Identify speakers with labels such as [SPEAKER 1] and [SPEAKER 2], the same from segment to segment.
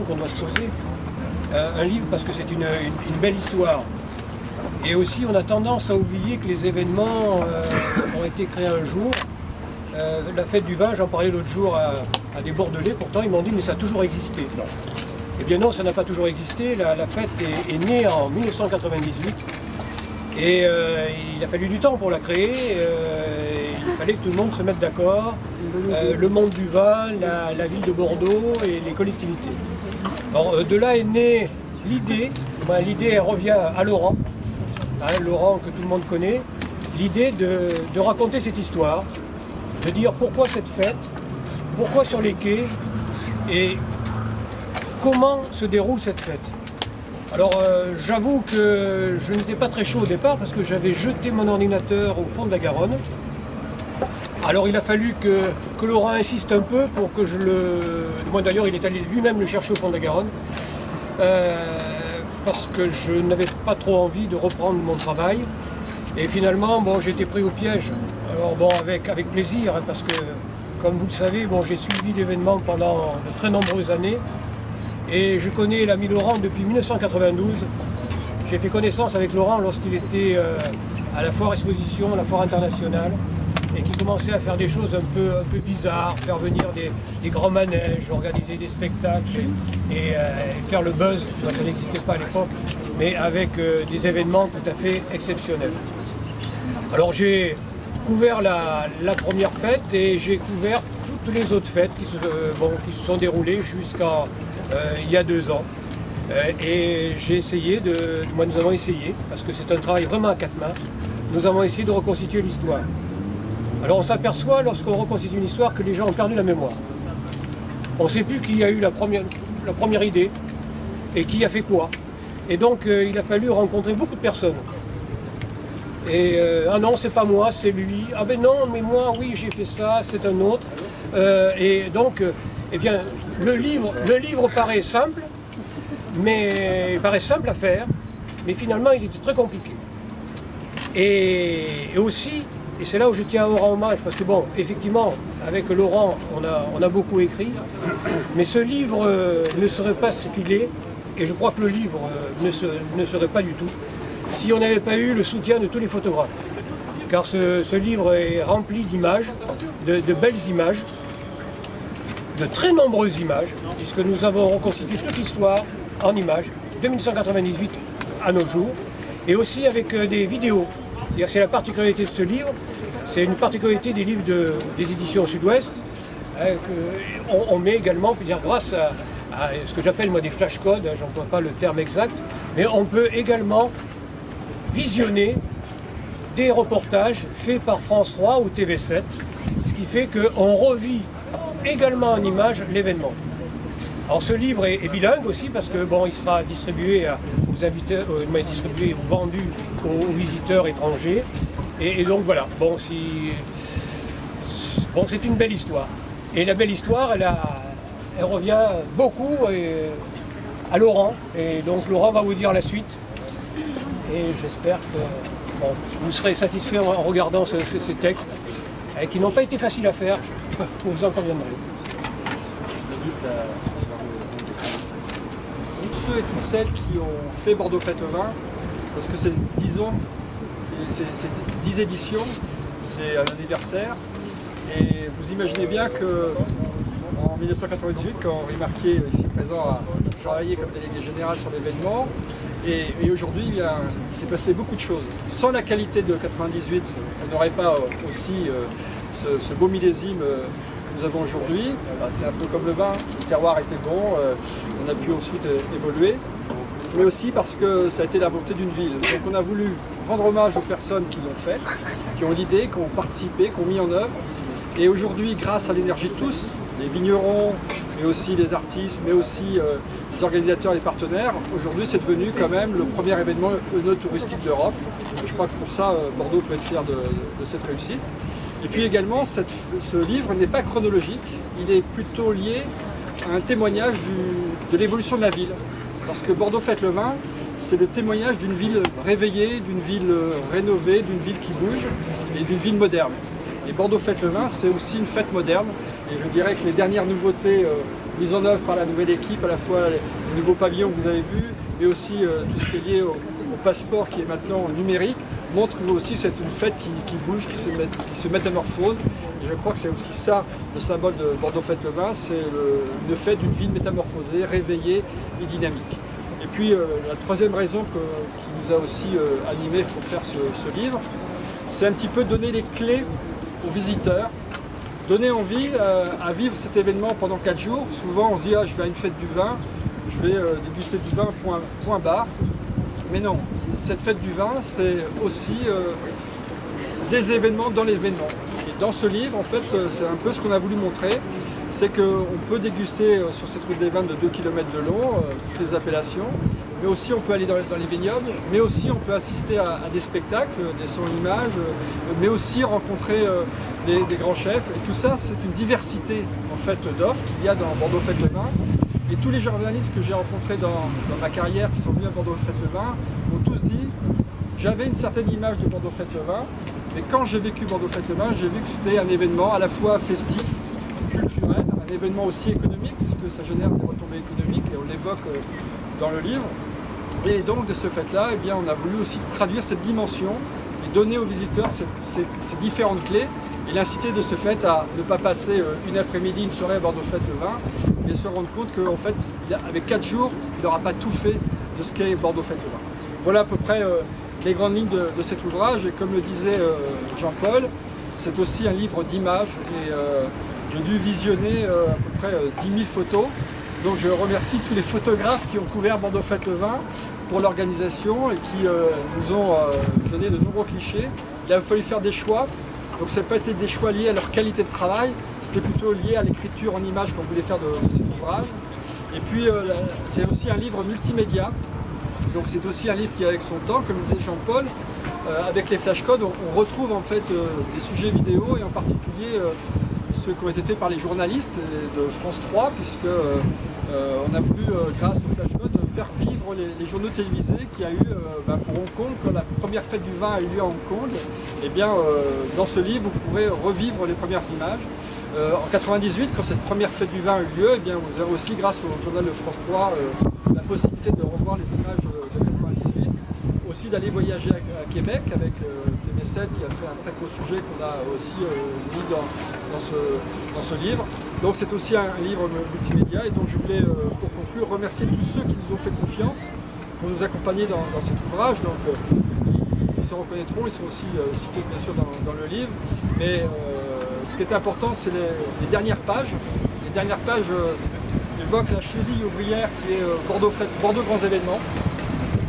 [SPEAKER 1] qu'on doit se poser. Un livre parce que c'est une belle histoire. Et aussi, on a tendance à oublier que les événements ont été créés un jour. La fête du vin, j'en parlais l'autre jour à des Bordelais, pourtant ils m'ont dit mais ça a toujours existé. Non. Eh bien non, ça n'a pas toujours existé. La fête est née en 1998 et il a fallu du temps pour la créer. Il fallait que tout le monde se mette d'accord. Le monde du vin, la ville de Bordeaux et les collectivités. Alors, de là est née l'idée. L'idée elle revient à Laurent, Laurent que tout le monde connaît. L'idée de raconter cette histoire, de dire pourquoi cette fête, pourquoi sur les quais et comment se déroule cette fête. Alors j'avoue que je n'étais pas très chaud au départ parce que j'avais jeté mon ordinateur au fond de la Garonne. Alors il a fallu que Laurent insiste un peu pour que je le... Moi d'ailleurs il est allé lui-même le chercher au fond de la Garonne. Parce que je n'avais pas trop envie de reprendre mon travail. Et finalement, bon, j'ai été pris au piège. Alors bon, avec plaisir, hein, parce que, comme vous le savez, bon, j'ai suivi l'événement pendant de très nombreuses années. Et je connais l'ami Laurent depuis 1992. J'ai fait connaissance avec Laurent lorsqu'il était à la foire exposition, la foire internationale, et qui commençait à faire des choses un peu bizarres, faire venir des grands manèges, organiser des spectacles et faire le buzz, ça n'existait pas à l'époque, mais avec des événements tout à fait exceptionnels. Alors j'ai couvert la première fête et j'ai couvert toutes les autres fêtes qui se sont déroulées jusqu'à il y a 2 ans. Et j'ai essayé nous avons essayé, parce que c'est un travail vraiment à 4 mains, nous avons essayé de reconstituer l'histoire. Alors on s'aperçoit lorsqu'on reconstitue une histoire que les gens ont perdu la mémoire. On ne sait plus qui a eu la première idée et qui a fait quoi. Et donc il a fallu rencontrer beaucoup de personnes. Et ah non, c'est pas moi, c'est lui. Ah ben non, mais moi, oui, j'ai fait ça, c'est un autre. Et donc, eh bien, le livre paraît simple, mais il paraît simple à faire, mais finalement, il était très compliqué. Et aussi, et c'est là où je tiens à rendre hommage, parce que bon, effectivement, avec Laurent, on a beaucoup écrit, mais ce livre ne serait pas ce qu'il est, et je crois que le livre ne serait pas du tout, si on n'avait pas eu le soutien de tous les photographes. Car ce livre est rempli d'images, de belles images, de très nombreuses images, puisque nous avons reconstitué toute l'histoire en images, de 1998 à nos jours, et aussi avec des vidéos. C'est la particularité de ce livre, c'est une particularité des livres des éditions Sud-Ouest, on met également, dire, grâce à ce que j'appelle moi des flashcodes, j'en vois pas le terme exact, mais on peut également visionner des reportages faits par France 3 ou TV7, ce qui fait qu'on revit également en images l'événement. Alors ce livre est bilingue aussi parce que bon, il sera distribué aux invités, distribué ou vendu aux visiteurs étrangers. Et donc voilà, bon, c'est une belle histoire. Et la belle histoire, elle revient beaucoup à Laurent. Et donc Laurent va vous dire la suite. Et j'espère que vous serez satisfait en regardant ces textes, qui n'ont pas été faciles à faire, vous en conviendrez.
[SPEAKER 2] Tous ceux et toutes celles qui ont fait Bordeaux Fête le Vin, parce que c'est 10 ans, c'est 10 éditions, c'est un anniversaire, et vous imaginez bien que en 1998, quand Henri Marquier, ici présent, a travaillé comme délégué général sur l'événement, et aujourd'hui, il s'est passé beaucoup de choses. Sans la qualité de 98, on n'aurait pas aussi ce beau millésime que nous avons aujourd'hui. C'est un peu comme le vin, le terroir était bon, on a pu ensuite évoluer. Mais aussi parce que ça a été la volonté d'une ville. Donc on a voulu rendre hommage aux personnes qui l'ont fait, qui ont l'idée, qui ont participé, qui ont mis en œuvre. Et aujourd'hui, grâce à l'énergie de tous, les vignerons, mais aussi les artistes, mais aussi les organisateurs et les partenaires, aujourd'hui c'est devenu quand même le premier événement œnotouristique d'Europe. Je crois que pour ça, Bordeaux peut être fier de cette réussite. Et puis également, ce livre n'est pas chronologique, il est plutôt lié à un témoignage de l'évolution de la ville. Parce que Bordeaux Fête le Vin, c'est le témoignage d'une ville réveillée, d'une ville rénovée, d'une ville qui bouge et d'une ville moderne. Et Bordeaux Fête le Vin, c'est aussi une fête moderne. Et je dirais que les dernières nouveautés mises en œuvre par la nouvelle équipe, à la fois les nouveaux pavillons que vous avez vus, mais aussi tout ce qui est lié au passeport qui est maintenant numérique, montre aussi que c'est une fête qui bouge, qui se métamorphose. Et je crois que c'est aussi ça le symbole de Bordeaux Fête le Vin, c'est le fait d'une ville métamorphosée, réveillée et dynamique. Et puis la troisième raison qui nous a aussi animés pour faire ce livre, c'est un petit peu donner les clés aux visiteurs, donner envie à vivre cet événement pendant 4 jours. Souvent on se dit je vais à une fête du vin, je vais déguster du vin, point barre. Mais non, cette fête du vin, c'est aussi des événements dans l'événement. Et dans ce livre, en fait, c'est un peu ce qu'on a voulu montrer, c'est qu'on peut déguster sur cette route des vins de 2 km de long, toutes les appellations, mais aussi on peut aller dans les vignobles, mais aussi on peut assister à des spectacles, des sons-images, mais aussi rencontrer des grands chefs. Et tout ça, c'est une diversité en fait d'offres qu'il y a dans Bordeaux Fête le Vin. Et tous les journalistes que j'ai rencontrés dans ma carrière qui sont venus à Bordeaux Fête le Vin m'ont tous dit j'avais une certaine image de Bordeaux Fête le Vin, mais quand j'ai vécu Bordeaux Fête le Vin, j'ai vu que c'était un événement à la fois festif, culturel, un événement aussi économique, puisque ça génère des retombées économiques, et on l'évoque dans le livre. Et donc de ce fait-là, eh bien, on a voulu aussi traduire cette dimension et donner aux visiteurs ces différentes clés, et l'inciter de ce fait à ne pas passer une après-midi, une soirée à Bordeaux Fête le Vin, mais se rendre compte qu'en fait, avec 4 jours, il n'aura pas tout fait de ce qu'est Bordeaux Fête le Vin. Voilà à peu près les grandes lignes de cet ouvrage, et comme le disait Jean-Paul, c'est aussi un livre d'images, et j'ai dû visionner à peu près 10 000 photos. Donc je remercie tous les photographes qui ont couvert Bordeaux Fête le Vin pour l'organisation et qui nous ont donné de nombreux clichés. Il a fallu faire des choix, donc ça n'a pas été des choix liés à leur qualité de travail, c'était plutôt lié à l'écriture en images qu'on voulait faire de cet ouvrage. Et puis c'est aussi un livre multimédia, donc c'est aussi un livre qui est avec son temps, comme disait Jean-Paul. Avec les flashcodes, on retrouve en fait des sujets vidéo, et en particulier ceux qui ont été faits par les journalistes de France 3, puisque on a voulu, grâce aux flashcodes, faire vivre les journaux télévisés qu'il y a eu pour Hong Kong, quand la première fête du vin a eu lieu à Hong Kong. Et bien, dans ce livre, vous pourrez revivre les premières images. En 98, quand cette première fête du vin a eu lieu, eh bien, vous avez aussi, grâce au journal de France 3, la possibilité de revoir les images de 98, aussi d'aller voyager à Québec avec TV7 qui a fait un très beau sujet qu'on a aussi mis dans ce livre. Donc c'est aussi un livre multimédia, et donc je voulais, pour conclure, remercier tous ceux qui nous ont fait confiance pour nous accompagner dans cet ouvrage. Donc ils se reconnaîtront, ils sont aussi cités bien sûr dans le livre. Mais ce qui est important, c'est les dernières pages. Les dernières pages évoquent la cheville ouvrière qui est Bordeaux Grands Événements.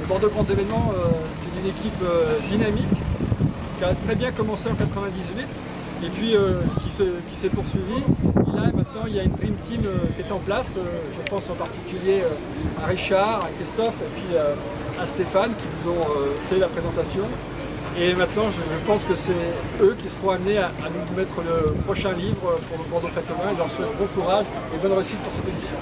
[SPEAKER 2] Et Bordeaux Grands Événements, c'est une équipe dynamique qui a très bien commencé en 98 et puis qui s'est poursuivie. Et là maintenant il y a une Dream Team qui est en place, je pense en particulier à Richard, à Christophe et puis à Stéphane qui vous ont fait la présentation. Et maintenant je pense que c'est eux qui seront amenés à nous mettre le prochain livre pour le Bordeaux Fête le Vin, et leur souhaite bon courage et bonne réussite pour cette édition.